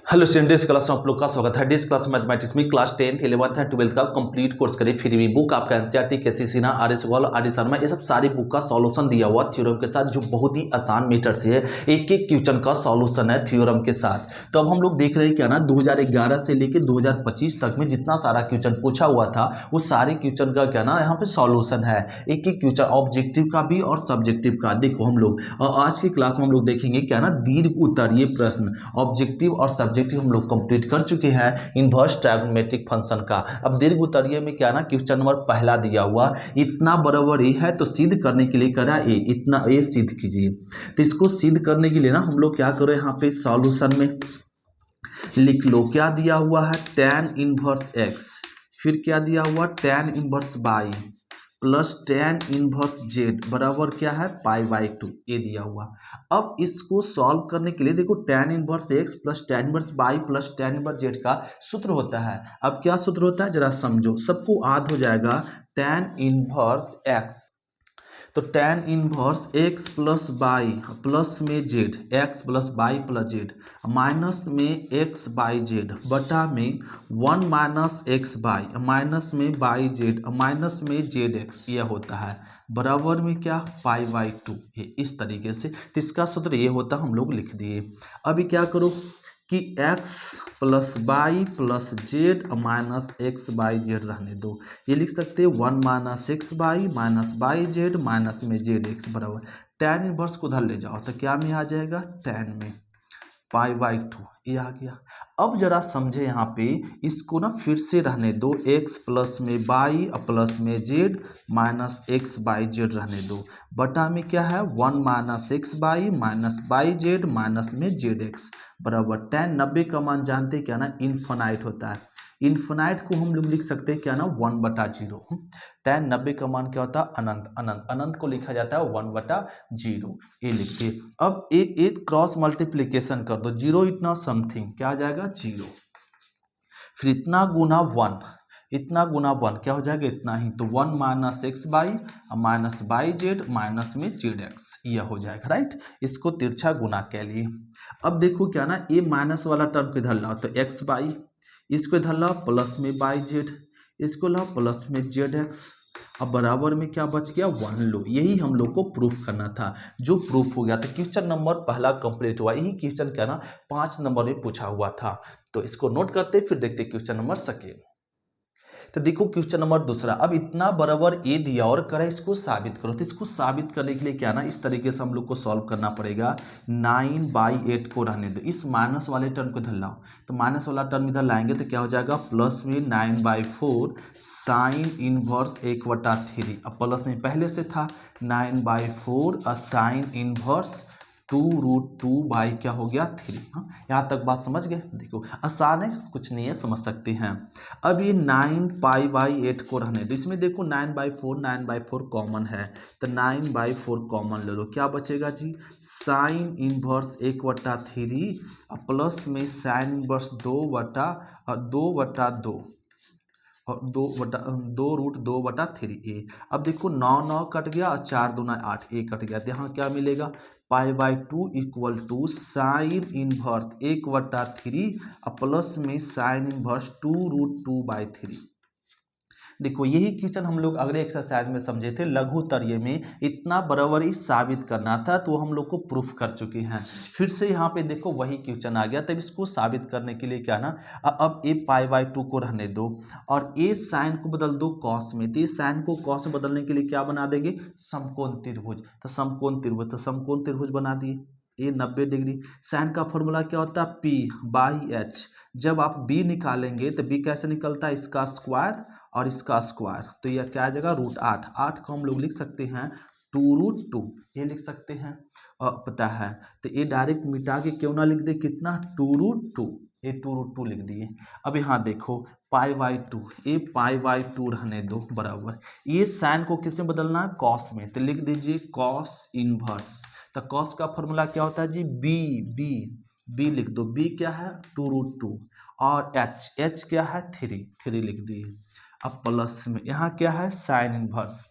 Hello students, class में आप लोग का स्वागत है। डिस क्लास मैथमेटिक्स में class 10th 11th and 12th का कंप्लीट कोर्स करें। फ्री में बुक आपका NCERT, K C Sinha, R S Agarwal, R D Sharma, ये सब सारी बुक का सॉल्यूशन दिया हुआ थ्योरम के साथ, जो बहुत ही आसान मेथड से है। एक एक क्वेश्चन का सॉल्यूशन है थ्योरम के साथ। तो अब हम लोग देख रहे हैं क्या ना, 2011 से लेकर 2025 तक में जितना सारा क्वेश्चन पूछा हुआ था, वो सारे क्वेश्चन का क्या ना यहाँ पे सॉल्यूशन है। एक एक क्वेश्चन ऑब्जेक्टिव का भी और सब्जेक्टिव का। देखो हम लोग आज की क्लास में हम लोग देखेंगे क्या ना, दीर्घ उत्तरीय प्रश्न ऑब्जेक्टिव और सब्जेक्टिव हम लोग कंप्लीट कर चुके हैं इनवर्स ट्रायगोनोमेट्रिक फंक्शन का। अब दीर्घ उत्तरीय में क्या ना, क्वेश्चन नंबर पहला दिया हुआ इतना बराबर ए है, तो सिद्ध करने के लिए करा ए, इतना ए सिद्ध कीजिए। तो इसको सिद्ध करने के लिए ना हम लोग क्या करो, यहाँ पे सॉल्यूशन में लिख लो क्या दिया हुआ है, tan इनवर्स एक्स, फिर क्या दिया हुआ tan inverse Y plus tan inverse Z बराबर क्या है π/2, ये दिया हुआ। अब इसको सॉल्व करने के लिए देखो, tan inverse X plus tan inverse Y plus tan inverse Z का सूत्र होता है। अब क्या सूत्र होता है जरा समझो, सबको याद हो जाएगा। tan इनवर्स एक्स, तो tan inverse x plus y plus में z, x plus y plus z minus में एक्स बाई जेड बटा में 1 माइनस एक्स बाई माइनस में बाई जेड माइनस में जेड एक्स, यह होता है बराबर में क्या π/2। ये इस तरीके से, तो इसका सूत्र ये होता हम लोग लिख दिए। अभी क्या करो कि x plus y plus z minus x y Z रहने दो, ये लिख सकते हैं 1 minus x y z minus में जेड एक्स बराबर tan इनवर्स को उधर ले जाओ, तो क्या में आ जाएगा tan में π/2, ये आ गया। अब जरा समझे यहाँ पे, इसको ना फिर से रहने दो, x प्लस में बाई प्लस में Z minus x y Z रहने दो बटा में क्या है 1 minus x y z minus में जेड एक्स बराबर tan 90 का मान जानते क्या ना, इन्फिनाइट होता है। इन्फिनाइट को हम लोग लिख सकते हैं क्या ना 1/0। tan 90 का मान क्या होता है अनंत, अनंत अनंत को लिखा जाता है 1/0, ये लिखिए। अब एक क्रॉस मल्टीप्लीकेशन कर दो, 0 इतना समथिंग क्या आ जाएगा 0, फिर इतना गुना 1, इतना गुना 1 क्या हो जाएगा इतना ही, तो 1 minus x y minus by z minus में जेड एक्स, यह हो जाएगा राइट। इसको तिरछा गुना कह लिए। अब देखो क्या ना, ये माइनस वाला टर्म को इधर लाओ, तो एक्स बाई, इसको इधर लाओ प्लस में बाई जेड, इसको लाओ प्लस में जेड एक्स, अब बराबर में क्या बच गया 1 लो। यही हम लोग को प्रूफ करना था, जो प्रूफ हो गया। तो क्वेश्चन नंबर पहला कंप्लीट हुआ। यही क्वेश्चन क्या ना 5 नंबर में पूछा हुआ था। तो इसको नोट करते फिर देखते क्वेश्चन नंबर सेकेंड। तो देखो क्वेश्चन नंबर दूसरा, अब इतना बराबर ए दिया और करा इसको साबित करो। तो इसको साबित करने के लिए क्या ना, इस तरीके से हम लोग को सॉल्व करना पड़ेगा। 9/8 को रहने दो, इस माइनस वाले टर्म को इधर लाओ, तो माइनस वाला टर्म इधर लाएंगे तो क्या हो जाएगा प्लस में 9/4 साइन इनवर्स 1/3। अब प्लस में पहले से था 9/4 साइन इनवर्स 2√2 बाई क्या हो गया 3। हाँ, यहाँ तक बात समझ गए। देखो आसान है, कुछ नहीं है, समझ सकते हैं। अब ये 9π/8 को रहने दो, इसमें देखो 9/4 कॉमन है, तो 9/4 कॉमन ले लो, क्या बचेगा जी साइन इनवर्स 1/3 प्लस में साइन इनवर्स 2/2 और 2√2/3 ए। अब देखो 9 कट गया और 4 दूना 8, ए कट गया, तो यहाँ क्या मिलेगा π/2 equal to sine inverse 1/3 plus में साइन इनवर्स 2√2/3। देखो यही क्वेश्चन हम लोग अगले एक्सरसाइज में समझे थे, लघु उत्तरीय में इतना बराबरी साबित करना था, तो हम लोग को प्रूफ कर चुके हैं। फिर से यहाँ पे देखो वही क्वेश्चन आ गया। तब इसको साबित करने के लिए क्या ना, अब ए π/2 को रहने दो और ए साइन को बदल दो कॉस में, तो साइन को कॉस में बदलने के लिए क्या बना देंगे समकोण त्रिभुज, तो समकोण त्रिभुज, तो समकोण त्रिभुज बना दिए। ए 90 डिग्री, साइन का फॉर्मूला क्या होता है P/H। जब आप b निकालेंगे तो b कैसे निकलता है, इसका स्क्वायर और इसका स्क्वायर, तो यह क्या आ जाएगा √8। 8 को हम लोग लिख सकते हैं 2√2, ये लिख सकते हैं और पता है, तो ये डायरेक्ट मिटा के क्यों ना लिख दे कितना 2√2, ये 2√2 लिख दिए। अब यहाँ देखो π/2, ये π/2 रहने दो बराबर, ये साइन को किस में बदलना है कॉस में, तो लिख दीजिए कॉस इनवर्स। तो कॉस का फॉर्मूला क्या होता है जी b लिख दो, b क्या है 2√2 और h क्या है 3 लिख दिए। अब प्लस में यहाँ क्या है साइन इनवर्स,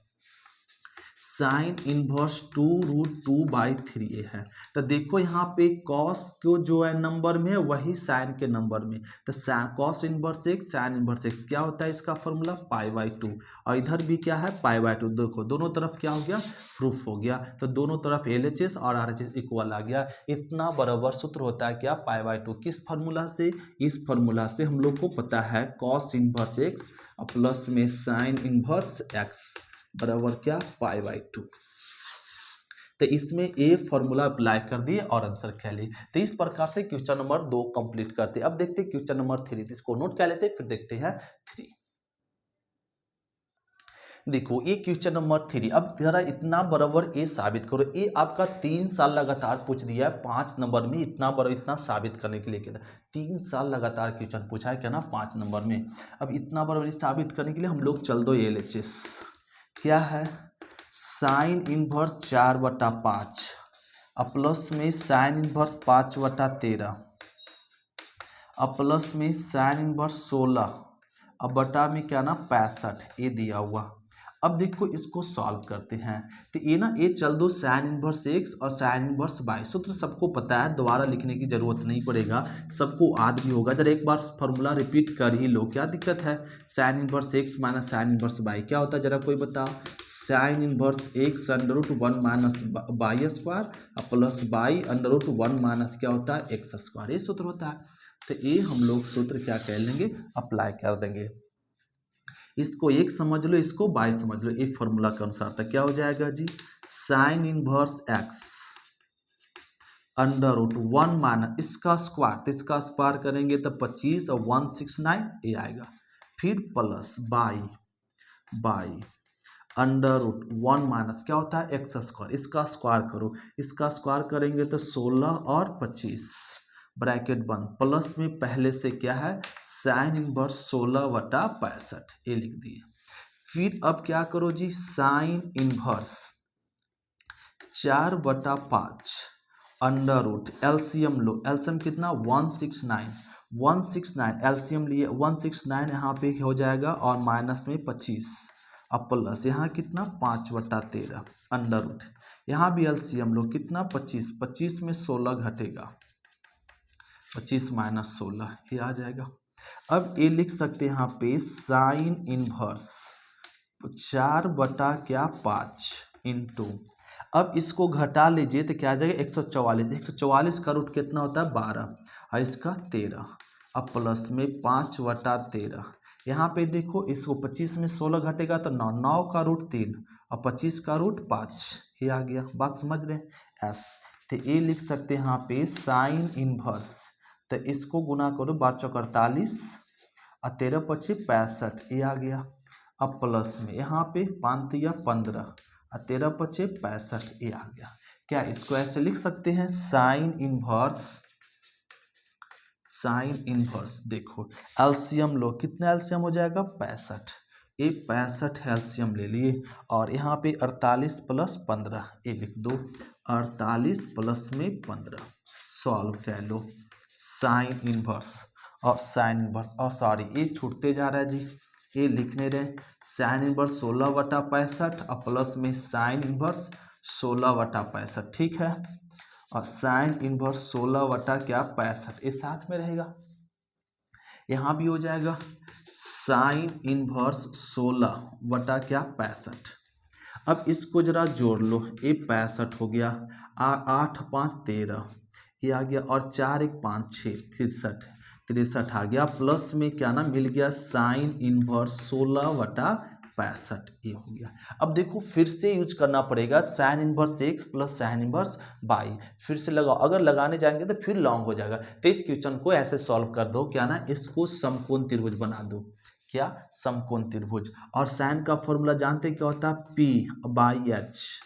साइन इनवर्स 2√2/3 है। तो देखो यहाँ पे कॉस को जो है नंबर में है वही साइन के नंबर में, तो cos inverse x sine inverse x क्या होता है इसका फॉर्मूला पाई/2, और इधर भी क्या है पाई/2। देखो दोनों तरफ क्या हो गया प्रूफ हो गया, तो दोनों तरफ LHS और RHS इक्वल आ गया। इतना बराबर सूत्र होता है क्या पाई/2, किस फार्मूला से, इस फार्मूला से हम लोग को पता है कॉस इनवर्स एक्स प्लस में साइन इनवर्स एक्स बराबर क्या पाई/2। तो इसमें ए फॉर्मूला अप्लाई कर दिए और आंसर कह लिए। तो इस प्रकार से क्वेश्चन नंबर 2 कंप्लीट करते हैं। अब देखते हैं क्वेश्चन नंबर 3, इसको नोट कर लेते हैं फिर देखते हैं 3। देखो ये क्वेश्चन नंबर 3, अब जरा इतना बराबर ए साबित करो। ये आपका 3 साल लगातार पूछ दिया है 5 नंबर में, इतना बड़ा इतना साबित करने के लिए कहता है 3 साल लगातार क्वेश्चन पूछा है क्या ना 5 नंबर में। अब इतना बराबर साबित करने के लिए हम लोग चल दो LHS क्या है साइन इनवर्स 4/5 अब प्लस में साइन इनवर्स 5/13 अब प्लस में साइन इनवर्स 16 अब बटा में क्या ना 65 ये दिया हुआ। अब देखो इसको सॉल्व करते हैं, तो ये ना ये चल दो साइन इनवर्स एक्स और साइन इनवर्स बाई, सूत्र सबको पता है दोबारा लिखने की जरूरत नहीं पड़ेगा, सबको याद भी होगा। जरा एक बार फॉर्मूला रिपीट कर ही लो, क्या दिक्कत है। Sine inverse x minus sine inverse by क्या होता है जरा कोई बताओ। Sine inverse x √1 minus by square plus by √1 minus क्या होता है एक्स स्क्वायर, ये सूत्र होता है। तो ये हम लोग सूत्र क्या कह लेंगे अप्लाई कर देंगे। इसको एक समझ लो इसको बाई समझ लो, एक फॉर्मूला के अनुसार था क्या हो जाएगा जी साइन इनवर्स एक्स √1 माइनस इसका स्क्वायर, तो इसका स्क्वायर करेंगे तो 25 और 169 ये आएगा, फिर प्लस बाई √1 माइनस क्या होता है एक्स स्क्वायर, इसका स्क्वायर करो, इसका स्क्वायर करेंगे तो 16 और 25 ब्रैकेट बंद, प्लस में पहले से क्या है साइन इनवर्स 16/65 ये लिख दिए। फिर अब क्या करो जी साइन इनवर्स 4/5 एलसीएम लो, एलसीएम कितना 169 एलसीएम लिए 169 यहाँ पे हो जाएगा और माइनस में 25 अब प्लस यहाँ कितना 5/13 यहाँ भी एलसीएम लो कितना 25 में 16 घटेगा 25 माइनस 16 ये आ जाएगा। अब ये लिख सकते हैं यहाँ पे साइन इनवर्स 4/5 इंटू, अब इसको घटा लीजिए तो क्या आ जाएगा 144 का रूट कितना होता है 12 और इसका 13 अब प्लस में 5/13 यहाँ पे देखो इसको 25 में 16 घटेगा तो 9 का रूट 3 और 25 का रूट 5 ये आ गया, बात समझ रहे हैं एस। तो ये लिख सकते हैं यहाँ पे साइन इनवर्स, तो इसको गुना करो 12×4 और 13×5 65 ये आ गया। अब प्लस में यहाँ पे 5 या 15 और 13×5 65 ये आ गया। क्या इसको ऐसे लिख सकते हैं साइन इनवर्स देखो एलसीएम लो, कितना एलसीएम हो जाएगा 65, ये 65 एलसीएम ले लिए और यहाँ पे 48 + 15 ये लिख दो 48 प्लस में 15 सॉल्व कर लो साइन इनवर्स और सॉरी ये छूटते जा रहा है जी, ये लिखने रहे साइन इनवर्स 16/65 और प्लस में साइन इनवर्स 16/65 ठीक है, और साइन इनवर्स 16/65 ये साथ में रहेगा, यहाँ भी हो जाएगा साइन इनवर्स 16/65। अब इसको जरा जोड़ लो, ये 65 हो गया, 8 5 13 ये आ गया और 4 1 5 6 63 आ गया, प्लस में क्या ना मिल गया साइन इनवर्स 16/65 ये हो गया। अब देखो फिर से यूज करना पड़ेगा sine inverse X plus sine inverse by, फिर से लगाओ, अगर लगाने जाएंगे तो फिर लॉन्ग हो जाएगा। तो इस क्वेश्चन को ऐसे सॉल्व कर दो क्या ना इसको समकोण त्रिभुज बना दो, क्या समकोण त्रिभुज, और साइन का फॉर्मूला जानते क्या होता है P/H।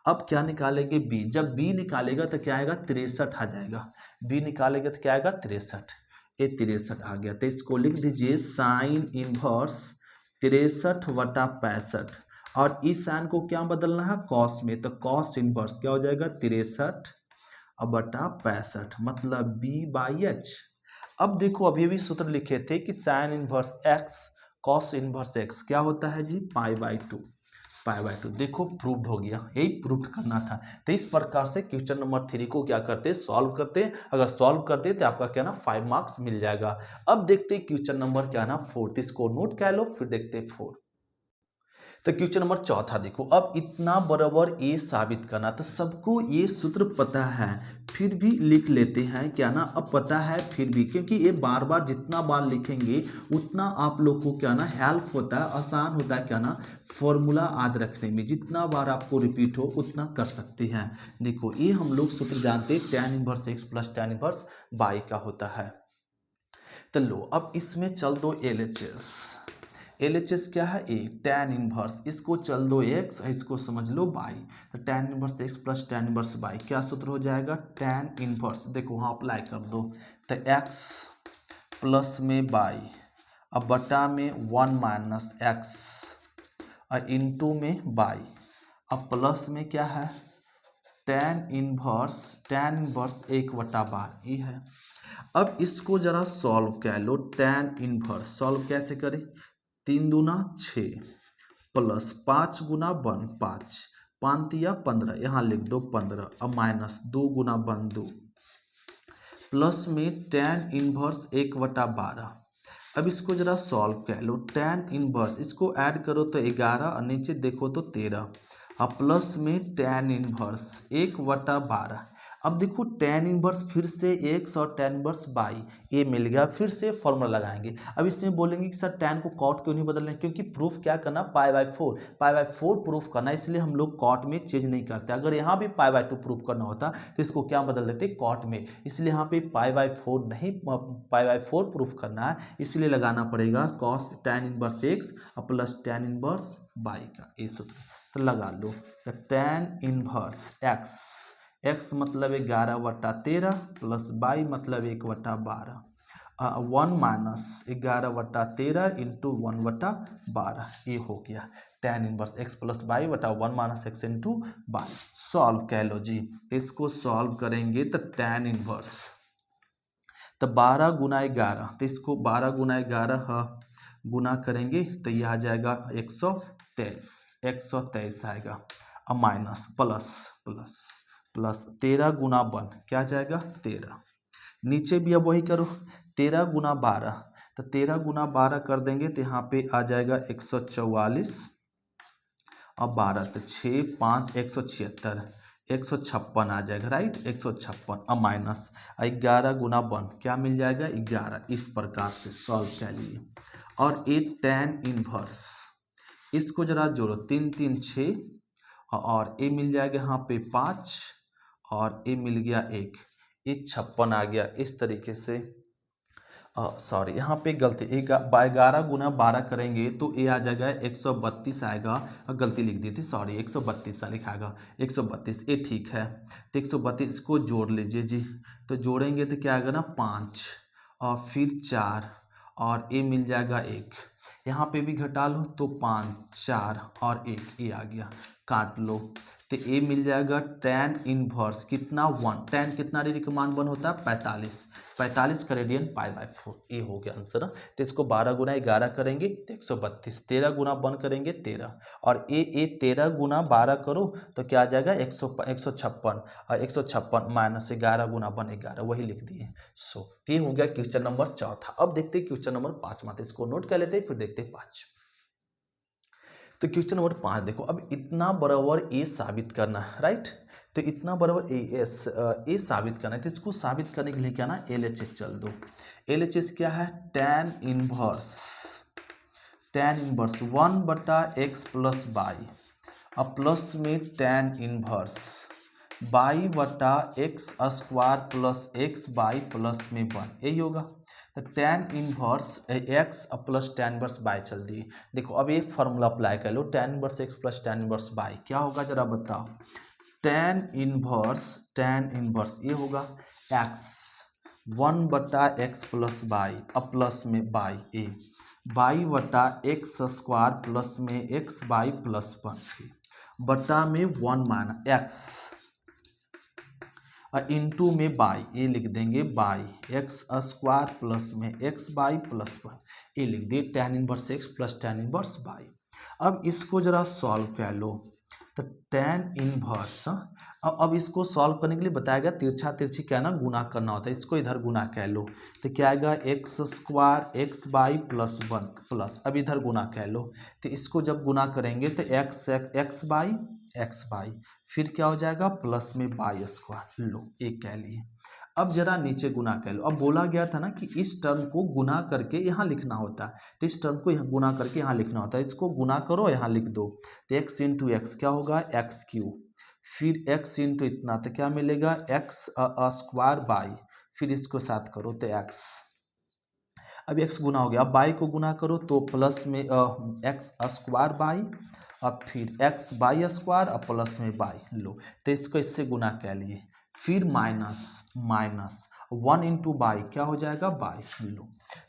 अब क्या निकालेंगे b, जब b निकालेगा तो क्या आएगा 63 आ जाएगा, b निकालेगा तो क्या आएगा 63, ये 63 आ गया। तो इसको लिख दीजिए साइन इनवर्स 63/65 और इस साइन को क्या बदलना है कॉस में, तो कॉस इनवर्स क्या हो जाएगा 63/65 मतलब B/H। अब देखो अभी भी सूत्र लिखे थे कि sine inverse x cos inverse x क्या होता है जी पाई/2, π/2। देखो प्रूव्ड हो गया, यही प्रूव्ड करना था। तो इस प्रकार से क्वेश्चन नंबर 3 को क्या करते, सॉल्व करते। अगर सॉल्व करते तो आपका क्या ना 5 मार्क्स मिल जाएगा। अब देखते क्वेश्चन नंबर क्या ना 4, इसको नोट कर लो, फिर देखते 4। तो क्वेश्चन नंबर चौथा देखो, अब इतना बराबर ए साबित करना। तो सबको ये सूत्र पता है, फिर भी लिख लेते हैं क्या ना, अब पता है फिर भी, क्योंकि ये बार बार जितना बार लिखेंगे उतना आप लोग को क्या ना हेल्प होता है, आसान होता है क्या ना फॉर्मूला याद रखने में। जितना बार आपको रिपीट हो उतना कर सकते हैं। देखो ये हम लोग सूत्र जानते हैं, tan inverse X plus tan inverse Y का होता है। तो लो अब इसमें चल दो LHS। LHS क्या है, ए tan इनवर्स, इसको चल दो x, इसको समझ लो y। तो tan inverse x plus tan inverse y क्या सूत्र हो जाएगा, tan इनवर्स। देखो वहाँ अप्लाई कर दो, तो x प्लस में y, अब बटा में 1 माइनस एक्स, और इंटू में y, अब प्लस में क्या है tan इनवर्स 1/12 ये है। अब इसको जरा सॉल्व कर लो, tan इनवर्स सॉल्व कैसे करें, 3 दूना 6 प्लस 5 गुना 1 5, 5 तिया 15, यहाँ लिख दो 15, अब माइनस 2 गुना 1 2, प्लस में tan इनवर्स 1/12। अब इसको जरा सॉल्व कर लो, tan इनवर्स इसको ऐड करो तो 11, और नीचे देखो तो 13, अब प्लस में tan इनवर्स 1/12। अब देखो tan इनवर्स फिर से x और tan इनवर्स y ये मिल गया, फिर से फॉर्मूला लगाएंगे। अब इसमें बोलेंगे कि सर tan को कॉट क्यों नहीं बदल रहे हैं, क्योंकि प्रूफ क्या करना π/4 प्रूफ करना, इसलिए हम लोग कॉट में चेंज नहीं करते। अगर यहाँ भी π/2 प्रूफ करना होता तो इसको क्या बदल देते, कॉट में। इसलिए यहाँ पे π/4 नहीं, π/4 प्रूफ करना है, इसलिए लगाना पड़ेगा cos tan inverse x plus tan inverse y का ये सूत्र। तो लगा लो, तो tan इनवर्स x मतलब 11/13 प्लस y मतलब 1/12, 1 माइनस 11/13 इंटू 1/12 ये हो गया tan inverse x plus y बटा 1 minus x into y। Solve कह लो जी, इसको सॉल्व करेंगे तो tan इनवर्स, तो 12 गुना 11, तो इसको 12 गुना 11 गुना करेंगे तो यह आ जाएगा 123 आएगा, अब माइनस प्लस प्लस प्लस 13 गुना 1 क्या जाएगा 13, नीचे भी अब वही करो 13 गुना 12, तो 13 गुना 12 कर देंगे तो यहाँ पे आ जाएगा 144, अब 12 तो 6 5 176, 156 आ जाएगा, राइट 156, अब माइनस 11 गुना 1 क्या मिल जाएगा 11। इस प्रकार से सॉल्व कर लिए। और ये tan इनवर्स इसको जरा जोड़ो, 3 3 6, और ए मिल जाएगा यहाँ पे 5, और ए मिल गया 1, ये 56 आ गया। इस तरीके से सॉरी यहाँ पे गलती, 11 गुना 12 करेंगे तो ये आ जाएगा 132 आएगा, गलती लिख दी थी सॉरी, 132 लिखाएगा 132, ये ठीक है। तो 132 को जोड़ लीजिए जी, तो जोड़ेंगे तो क्या आएगा ना 5 और फिर 4 और ए मिल जाएगा 1, यहाँ पे भी घटा लो तो 5 4 और 1 ये आ गया, काट लो तो ए मिल जाएगा tan इनवर्स कितना 1, tan कितना डिग्री का मान 1 होता है 45 का रेडियन π/4 ये हो गया आंसर। तो इसको 12 गुना 11 करेंगे तो 132, 13 गुना 1 करेंगे 13, और ए 13 गुना 12 करो तो क्या आ जाएगा 156, और 156 माइनस 11 गुना 1 11, वही लिख दिए। सो ये हो गया क्वेश्चन नंबर चौथा। अब देखते हैं क्वेश्चन नंबर 5, इसको नोट कर लेते हैं फिर देखते हैं 5। तो क्वेश्चन नंबर 5 देखो, अब इतना बराबर ए साबित करना है, राइट। तो इतना बराबर ए साबित करना है, तो इसको साबित करने के लिए क्या ना LHS चल दो। LHS क्या है, tan inverse 1/x plus y, अब प्लस में tan inverse y/x² plus xy plus में 1 यही होगा। तो tan inverse x plus tan inverse y चल दिए। देखो अब ये फॉर्मूला अप्लाई कर लो, tan inverse x plus tan inverse y क्या होगा जरा बताओ। tan इनवर्स ये होगा x 1/x प्लस y, अब प्लस में y a y/x² प्लस में xy प्लस 1 बटा में 1 माइनस x और इंटू में बाई, ये लिख देंगे बाई x² प्लस में xy प्लस 1 ये लिख दिए tan inverse x plus tan inverse y। अब इसको जरा सॉल्व कर लो। तो tan इनवर्स, अब इसको सॉल्व करने के लिए बताया गया तिरछा तिरछी क्या ना गुना करना होता है, इसको इधर गुना कर लो। तो क्या आएगा x square x by plus one plus, अब इधर गुना कर लो। तो इसको जब गुना करेंगे तो एक्स बाई फिर क्या हो जाएगा प्लस में बाई स्क्वायर, लो एक कह लिए। अब जरा नीचे गुना कर लो। अब बोला गया था ना कि इस टर्म को गुना करके यहाँ लिखना होता है, तो इस टर्म को यहाँ गुना करके यहाँ लिखना होता है। इसको गुना करो यहाँ लिख दो, तो एक्स इंटू एक्स क्या होगा एक्स क्यू, फिर एक्स इंटू इतना तो क्या मिलेगा एक्स स्क्वायर बाई, फिर इसको साथ करो तो एक्स, अब एक्स गुना हो गया। अब बाई को गुना करो तो प्लस में एक्स स्क्वायर बाई, अब फिर एक्स बाई स्क्वायर अब प्लस में बाई, लो तो इसको इससे गुना कर लिए। फिर माइनस वन इंटू बाई क्या हो जाएगा बाई, लो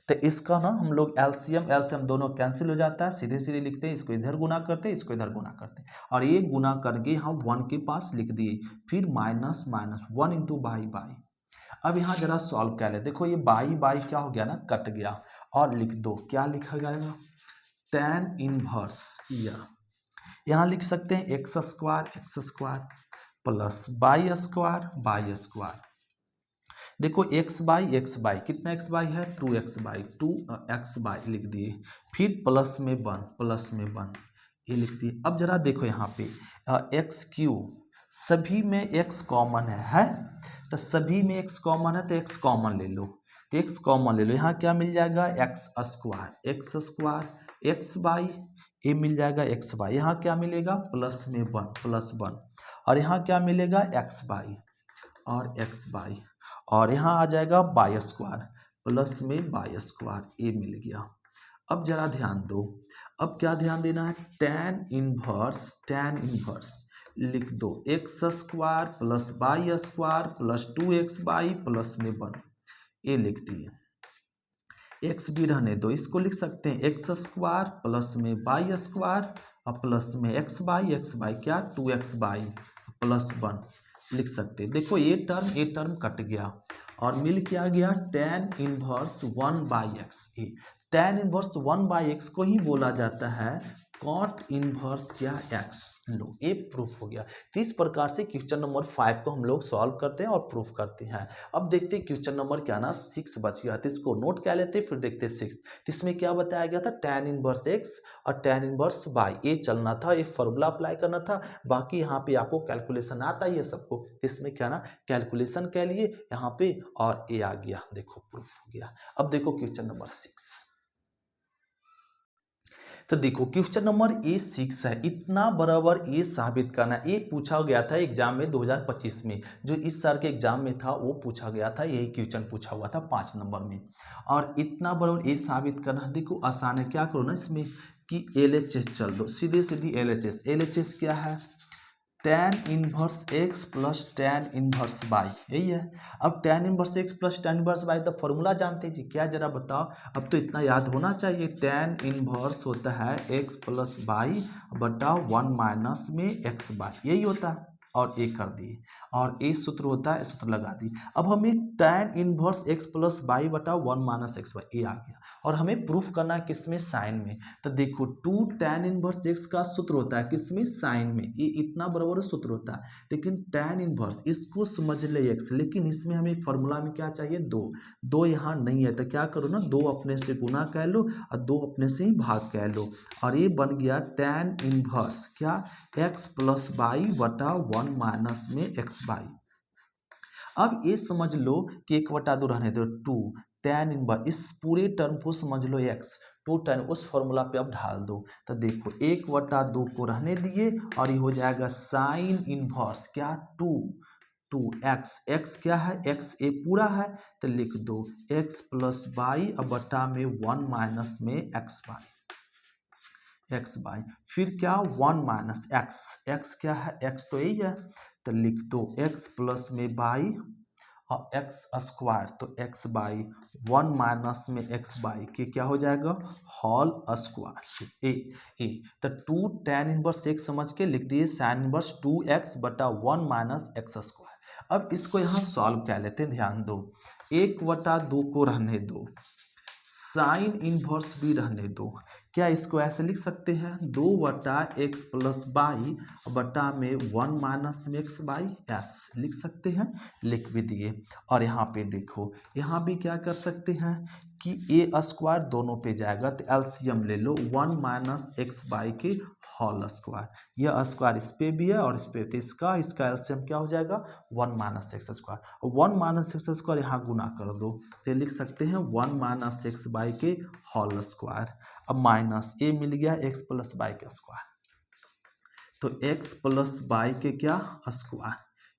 तो इसका ना हम लोग एलसीएम दोनों कैंसिल हो जाता है, सीधे सीधे लिखते हैं, इसको इधर गुना करते हैं इसको इधर गुना करते हैं, और ये गुना करके हम वन के पास लिख दिए। फिर minus one into by by. अब यहाँ जरा सॉल्व कर ले, देखो ये बाई क्या हो गया ना कट गया, और लिख दो क्या लिखा जाएगा tan इनवर्स, या यहाँ लिख सकते हैं x square plus by square. देखो एक्स बाई कितना एक्स बाई है 2x बाई लिख दिए, फिर प्लस में वन ये लिख दिए। अब जरा देखो यहाँ पे एक्स क्यू, सभी में एक्स कॉमन है तो सभी में एक्स कॉमन है तो एक्स कॉमन ले लो, तो एक्स कॉमन ले लो। यहाँ क्या मिल जाएगा एक्स स्क्वायर एक्स बाई, ये मिल जाएगा एक्स बाई, यहाँ क्या मिलेगा प्लस में वन, और यहाँ क्या मिलेगा एक्स बाई और एक्स बाई, और यहाँ आ जाएगा बाई स्क्वायर प्लस में बाई स्क्वायर, ये मिल गया। अब जरा ध्यान दो, अब क्या ध्यान देना है tan इनवर्स लिख दो x square plus by square plus 2x by plus में वन, ये लिख दिए। एक्स भी रहने दो, इसको लिख सकते हैं एक्स स्क्वायर प्लस में बाई स्क्वायर और प्लस में एक्स बाई क्या 2x बाई प्लस वन लिख सकते हैं। देखो ये टर्म कट गया और मिल क्या गया tan inverse 1/x। tan inverse 1/x को ही बोला जाता है cot इनवर्स क्या x, लो ये प्रूफ हो गया। तो इस प्रकार से क्वेश्चन नंबर 5 को हम लोग सॉल्व करते हैं और प्रूफ करते हैं। अब देखते हैं क्वेश्चन नंबर क्या ना 6 बच गया, तो इसको नोट कर लेते हैं फिर देखते हैं 6। तो इसमें क्या बताया गया था tan इनवर्स x और tan इनवर्स y, ये चलना था, ये फॉर्मूला अप्लाई करना था। बाकी यहाँ पे आपको कैलकुलेशन आता ही है सबको, इसमें क्या ना कैलकुलेशन के लिए यहाँ पे, और ये आ गया देखो प्रूफ हो गया। अब देखो क्वेश्चन नंबर 6, तो देखो क्वेश्चन नंबर A6 है, इतना बराबर ये साबित करना। ये पूछा गया था एग्जाम में 2025 में, जो इस साल के एग्जाम में था वो पूछा गया था, यही क्वेश्चन पूछा हुआ था 5 नंबर में। और इतना बराबर ये साबित करना, देखो आसान है, क्या करो ना इसमें कि LHS चल दो, सीधे सीधी LHS क्या है tan inverse x plus tan inverse y, यही है। अब tan inverse x plus tan inverse y तो फॉर्मूला जानते हैं जी, क्या जरा बताओ, अब तो इतना याद होना चाहिए। tan इनवर्स होता है x प्लस y बटा 1 माइनस में x बाई, यही होता है, और ये कर दिए, और ये सूत्र होता है, सूत्र लगा दिए। अब हमें tan inverse x plus by बटा 1 माइनस एक्स बाई, ये आ गया, और हमें प्रूफ करना है किसमें साइन में। तो देखो 2 tan इनवर्स x का सूत्र होता है किसमें साइन में, ये इतना बराबर सूत्र होता है। लेकिन tan इनवर्स इसको समझ ले x, लेकिन इसमें हमें फॉर्मूला में क्या चाहिए दो यहाँ नहीं है, तो क्या करो ना 2 अपने से गुना कर लो और 2 अपने से ही भाग कर लो, और ये बन गया tan इनवर्स क्या x प्लस बाई बटा 1 माइनस में एक्स बाई। अब ये समझ लो कि 1/2 रहने दो 2 tan इनवर्स, इस पूरे टर्म को समझ लो x 2 tan, उस फॉर्मूला पे अब ढाल दो। तो देखो 1/2 को रहने दिए, और ये हो जाएगा साइन इनवर्स क्या 2x क्या है x ए पूरा है, तो लिख दो x प्लस बाई बटा में 1 माइनस में एक्स बाई, फिर क्या 1 माइनस x क्या है x तो यही है, तो लिख दो x प्लस में बाई और x स्क्वायर, तो x बाई 1 माइनस में x बाई के क्या हो जाएगा होल स्क्वायर ए। तो 2 tan इनवर्स x समझ के लिख दिए साइन इनवर्स 2x बटा 1 माइनस एक्स स्क्वायर। अब इसको यहाँ सॉल्व कर लेते हैं, ध्यान दो 1/2 को रहने दो, साइन इनवर्स भी रहने दो। क्या इसको ऐसे लिख सकते हैं 2/x प्लस बाई बटा में 1 माइनस में एक्स बाई एस लिख सकते हैं, लिख भी दिए। और यहाँ पे देखो यहाँ भी क्या कर सकते हैं कि ए स्क्वायर दोनों पे जाएगा तो एलसीएम ले लो 1 माइनस एक्स बाई के होल स्क्वायर, यह स्क्वायर इस पे भी है और इस पे, तो इसका एलसीएम क्या हो जाएगा 1 minus x square, 1 minus x square यहाँ गुना कर दो तो लिख सकते हैं 1 माइनस एक्स बाई के होल स्क्वायर। अब माइनस ए मिल गया एक्स प्लस बाई के स्क्वायर, तो एक्स प्लस बाई के क्या स्क्वायर,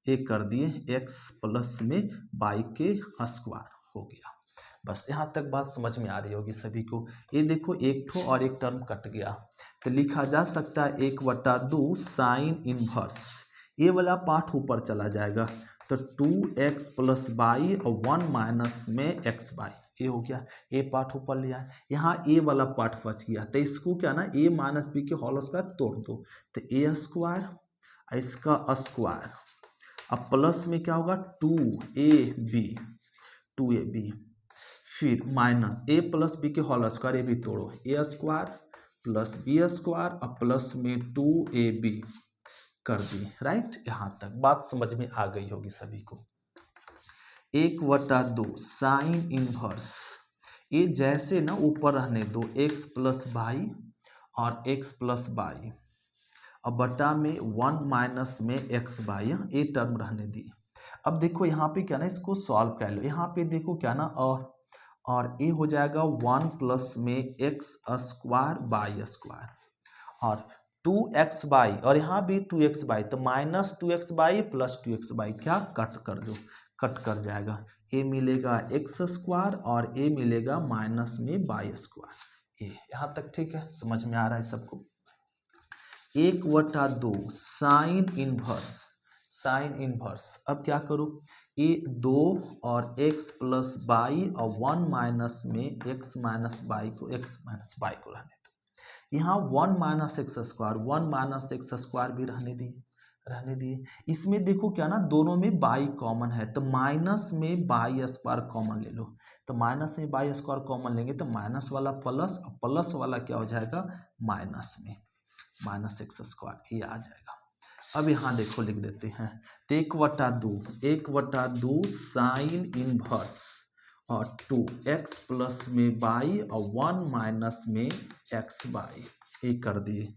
एक कर दिए एक्स प्लस में बाई के स्क्वायर हो गया। बस यहाँ तक बात समझ में आ रही होगी सभी को। ये देखो एक ठो और एक टर्म कट गया तो लिखा जा सकता है 1/2 साइन इनवर्स, ये वाला पार्ट ऊपर चला जाएगा तो 2x प्लस बाई और 1 माइनस में एक्स बाई, ये हो गया, ए पार्ट ऊपर लिया। यहाँ ए वाला पार्ट बच गया तो इसको क्या ना ए माइनस बी के होल स्क्वायर तोड़ दो तो ए स्क्वायर इसका स्क्वायर, अब प्लस में क्या होगा 2ab, फिर माइनस ए प्लस बी के होल स्क्वायर, ये भी तोड़ो ए स्क्वायर प्लस बी स्क्वायर और प्लस में 2ab कर दी, राइट। यहाँ तक बात समझ में आ गई होगी सभी को। 1/2 साइन इनवर्स, ये जैसे ना ऊपर रहने दो x प्लस बाई और x प्लस बाई अब बटा में 1 माइनस में एक्स बाई, ये टर्म रहने दी। अब देखो यहाँ पे क्या ना इसको सॉल्व कर लो, यहाँ पे देखो क्या ना और ये हो जाएगा 1 प्लस में एक्स स्क्वायर बाई स्क्वायर और 2x बाई और यहाँ भी 2x बाई, तो minus 2x by plus 2x by क्या कट कर दो, कट कर जाएगा, ए मिलेगा एक्स स्क्वायर और ए मिलेगा माइनस में बाई स्क्वायर। ये यहाँ तक ठीक है, समझ में आ रहा है सबको। 1/2 साइन इनवर्स, साइन इनवर्स, अब क्या करो ये 2 और x प्लस बाई और 1 माइनस में x माइनस बाई को रहने दो। यहाँ 1 minus x square 1 minus x square भी रहने दिए। इसमें देखो क्या ना दोनों में बाई कॉमन है तो माइनस में बाई स्क्वायर कॉमन ले लो, तो माइनस में बाई स्क्वायर कॉमन लेंगे तो माइनस वाला प्लस और प्लस वाला क्या हो जाएगा माइनस में माइनस एक्स स्क्वायर, ये आ जाएगा। अब यहाँ देखो लिख देते हैं तो 1/2 साइन इनवर्स और 2x प्लस में बाई और 1 माइनस में एक्स बाई, ये कर दिए।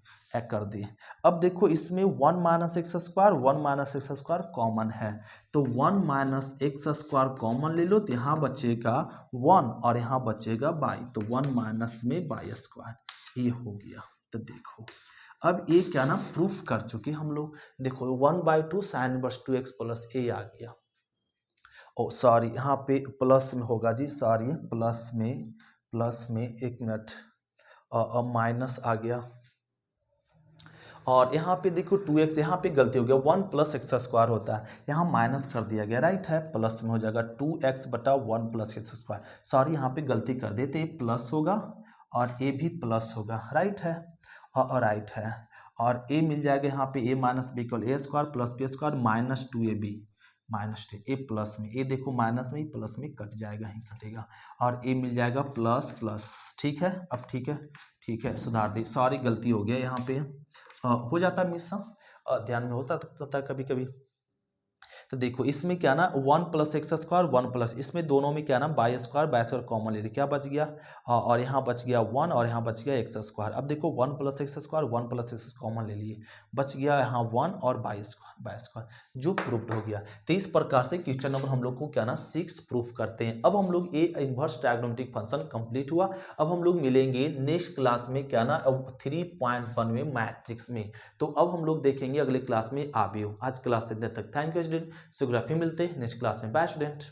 अब देखो इसमें 1 माइनस एक्स स्क्वायर कॉमन है तो 1 माइनस एक्स स्क्वायर कॉमन ले लो तो यहाँ बचेगा 1 और यहाँ बचेगा बाई, तो 1 माइनस में बाई स्क्वायर, ये हो गया। तो देखो अब ये क्या ना प्रूफ कर चुके हम लोग, देखो 1/2 साइन इनवर्स 2x प्लस ए आ गया, ओ सॉरी यहाँ पे प्लस में होगा जी, सॉरी प्लस में एक मिनट माइनस आ गया और यहाँ पे देखो 2x, यहाँ पे गलती हो गया 1 प्लस एक्स स्क्वायर होता है, यहाँ माइनस कर दिया गया, राइट है, प्लस में हो जाएगा 2x बटा 1 प्लस एक्स स्क्वायर, सॉरी यहाँ पे गलती कर देते, ये प्लस होगा और ए भी प्लस होगा, राइट है और राइट है, और ए मिल जाएगा यहाँ पे a minus b equal a square plus b square minus 2ab minus 2 a plus में, ए देखो माइनस में प्लस में कट जाएगा, ही कटेगा और ए मिल जाएगा प्लस प्लस, ठीक है। अब ठीक है सुधार दी, सॉरी गलती हो गया यहाँ पे, हो जाता मिस, ध्यान में होता है कभी कभी। तो देखो इसमें क्या ना 1 प्लस एक्स स्क्वायर 1 प्लस, इसमें दोनों में क्या ना बाई स्क्वायर कॉमन ले रहे, क्या बच गया और यहाँ बच गया 1 और यहाँ बच गया एक्स स्क्वायर। अब देखो 1 plus x square 1 plus x common ले लिए, बच गया यहाँ 1 और बाई स्क्वायर जो प्रूफ्ड हो गया। तो इस प्रकार से क्वेश्चन नंबर हम लोग को क्या ना 6 प्रूफ करते हैं। अब हम लोग A inverse trigonometric function complete हुआ। अब हम लोग मिलेंगे नेक्स्ट क्लास में क्या ना 3.1 में मैट्रिक्स में, तो अब हम लोग देखेंगे अगले क्लास में आबेव। आज क्लास से देर तक थैंक यू स्टूडेंट, सिग्राफी मिलते हैं नेक्स्ट क्लास में, बाय स्टूडेंट।